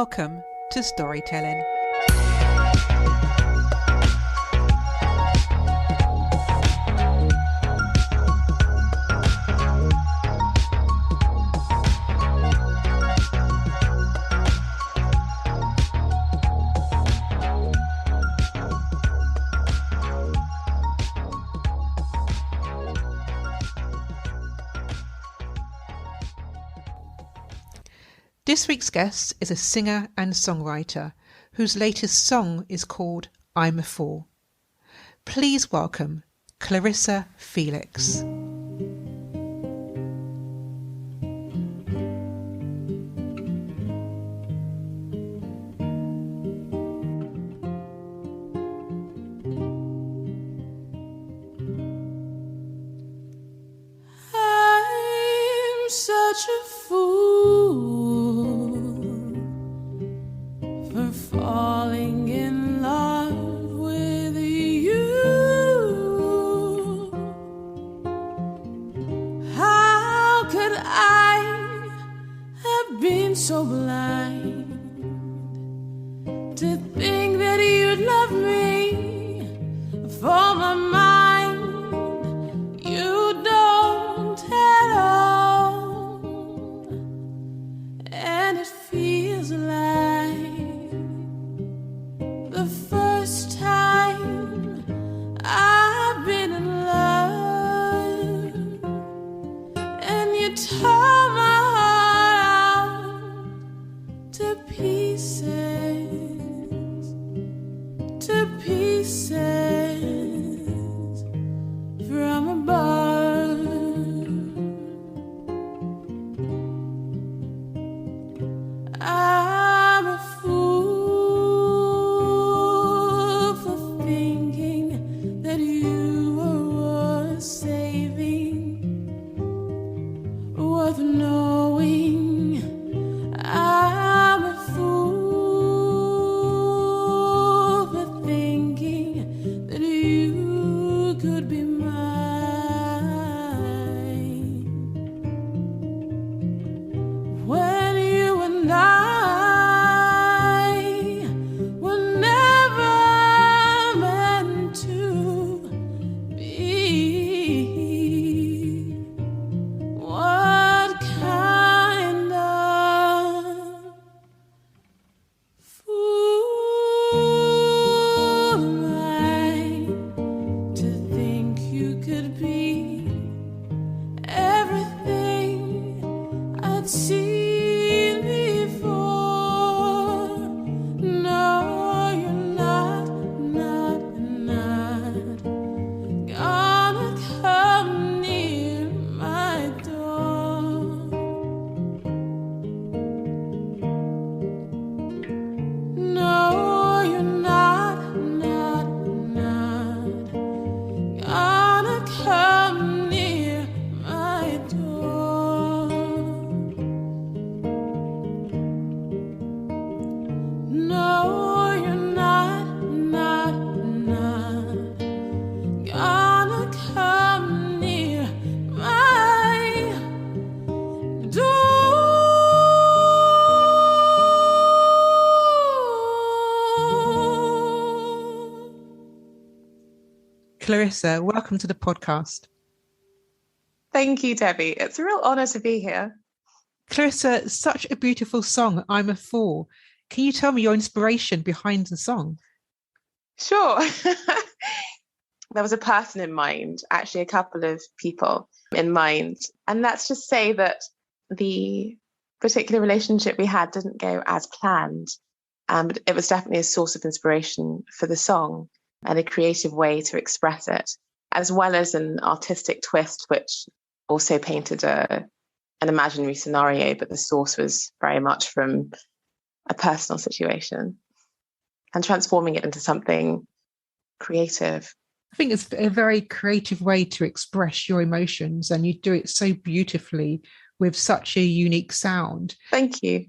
Welcome to Storytelling. This week's guest is a singer and songwriter whose latest song is called I'm a Fool. Please welcome Clarissa Felix. I'm such a fool for falling in love with you. How could I have been so blind to think that you'd love me for my mind? You don't at all, and it feels like the first time I've been in love, and you tore my heart out to pieces from above. I'm a fool for thinking that you were worth saving, worth knowing. I'm a fool for thinking that you could be mine. When you and I were never meant to be. What kind of fool am I to think you could be everything I'd seen before? No, you're not gonna come near my door. No, you're not gonna come near my door. No, you're not gonna come near my door. Clarissa, welcome to the podcast. Thank you, Debbie. It's a real honour to be here. Clarissa, such a beautiful song, I'm a Fool. Can you tell me your inspiration behind the song? Sure. There was a person in mind, actually a couple of people in mind. And let's just say that the particular relationship we had didn't go as planned. But it was definitely a source of inspiration for the song and a creative way to express it, as well as an artistic twist, which also painted an imaginary scenario, but the source was very much from a personal situation and transforming it into something creative. I think it's a very creative way to express your emotions, and you do it so beautifully with such a unique sound. Thank you.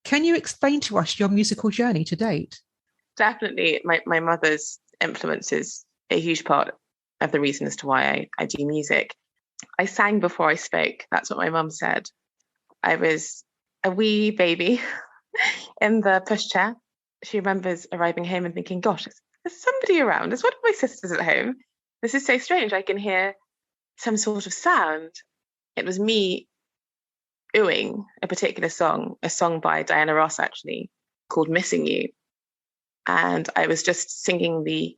Can you explain to us your musical journey to date? Definitely, my mother's influence is a huge part of the reason as to why I do music. I sang before I spoke. That's what my mum said. I was a wee baby in the pushchair. She remembers arriving home and thinking, gosh, there's somebody around. There's one of my sisters at home. This is so strange. I can hear some sort of sound. It was me oohing a particular song, a song by Diana Ross, actually, called Missing You. And I was just singing the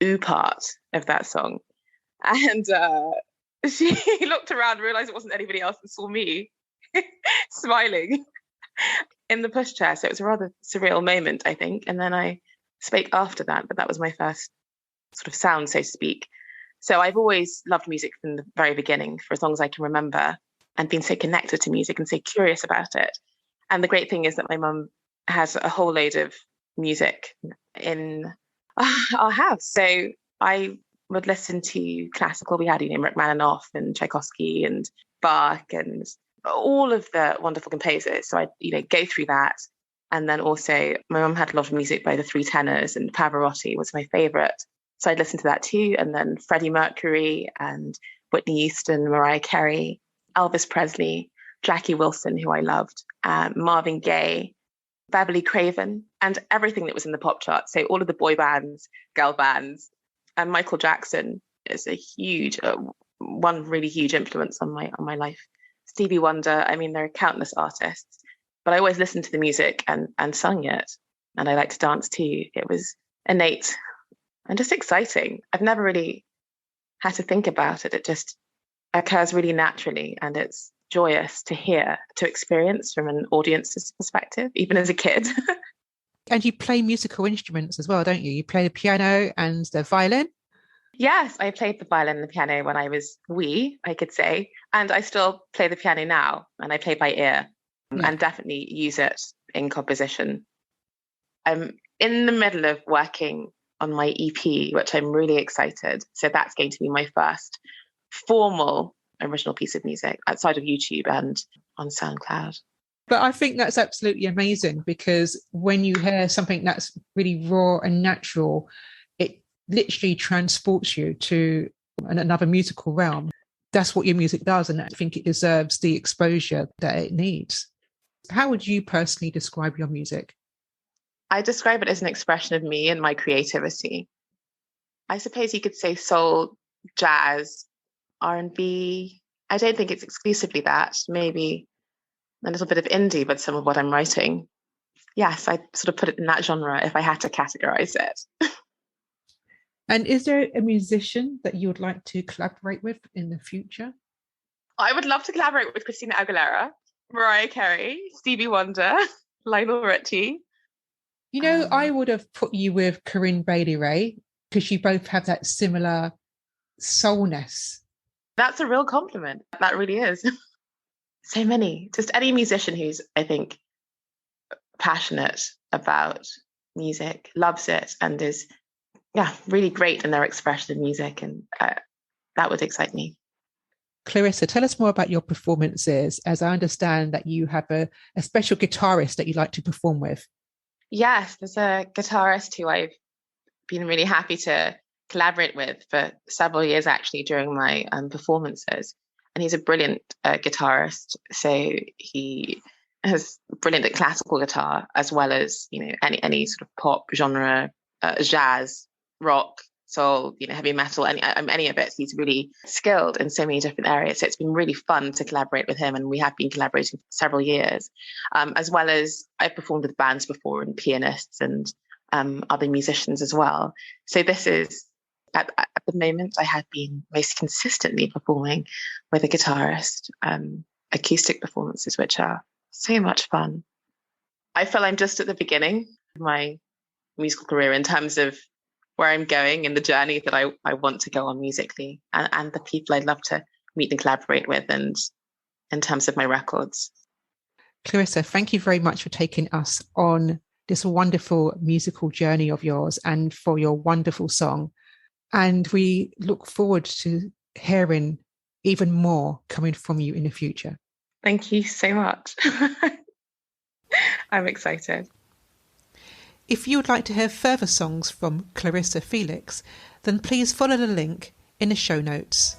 ooh part of that song. And she looked around, realized it wasn't anybody else, and saw me smiling in the pushchair. So it was a rather surreal moment, I think. And then I spoke after that, but that was my first sort of sound, so to speak. So I've always loved music from the very beginning, for as long as I can remember, and been so connected to music and so curious about it. And the great thing is that my mum has a whole load of music in our house. So I would listen to classical. We had, Rachmaninoff and Tchaikovsky and Bach and all of the wonderful composers. So I, go through that. And then also my mum had a lot of music by the Three Tenors, and Pavarotti was my favorite. So I'd listen to that too. And then Freddie Mercury and Whitney Houston, Mariah Carey, Elvis Presley, Jackie Wilson, who I loved, Marvin Gaye, Beverly Craven, and everything that was in the pop chart. So all of the boy bands, girl bands, and Michael Jackson is a huge, one really huge influence on my life. Stevie Wonder. I mean, there are countless artists, but I always listened to the music and sung it. And I like to dance too. It was innate and just exciting. I've never really had to think about it. It just occurs really naturally, and it's joyous to hear, to experience from an audience's perspective, even as a kid. And you play musical instruments as well, don't you? You play the piano and the violin? Yes, I played the violin and the piano when I was wee, I could say. And I still play the piano now, and I play by ear and definitely use it in composition. I'm in the middle of working on my EP, which I'm really excited. So that's going to be my first formal original piece of music outside of YouTube and on SoundCloud. But I think that's absolutely amazing, because when you hear something that's really raw and natural, it literally transports you to another musical realm. That's what your music does, and I think it deserves the exposure that it needs. How would you personally describe your music? I describe it as an expression of me and my creativity. I suppose you could say soul, jazz, R&B. I don't think it's exclusively that. Maybe a little bit of indie, but some of what I'm writing. Yes, I sort of put it in that genre if I had to categorize it. And is there a musician that you would like to collaborate with in the future? I would love to collaborate with Christina Aguilera, Mariah Carey, Stevie Wonder, Lionel Richie. I would have put you with Corinne Bailey Rae, because you both have that similar soulness. That's a real compliment. That really is. So many. Just any musician who's, I think, passionate about music, loves it, and is, really great in their expression of music. And that would excite me. Clarissa, tell us more about your performances, as I understand that you have a special guitarist that you like to perform with. Yes, there's a guitarist who I've been really happy to collaborate with for several years, actually, during my performances. And he's a brilliant guitarist. So he is brilliant at classical guitar, as well as, any sort of pop genre, jazz, rock, soul, heavy metal, any of it. He's really skilled in so many different areas. So it's been really fun to collaborate with him. And we have been collaborating for several years, as well as I've performed with bands before, and pianists and other musicians as well. So this is, at the moment, I have been most consistently performing with a guitarist, acoustic performances, which are so much fun. I feel I'm just at the beginning of my musical career in terms of where I'm going and the journey that I want to go on musically, and the people I'd love to meet and collaborate with, and in terms of my records. Clarissa, thank you very much for taking us on this wonderful musical journey of yours, and for your wonderful song. And we look forward to hearing even more coming from you in the future. Thank you so much. I'm excited. If you would like to hear further songs from Clarissa Felix, then please follow the link in the show notes.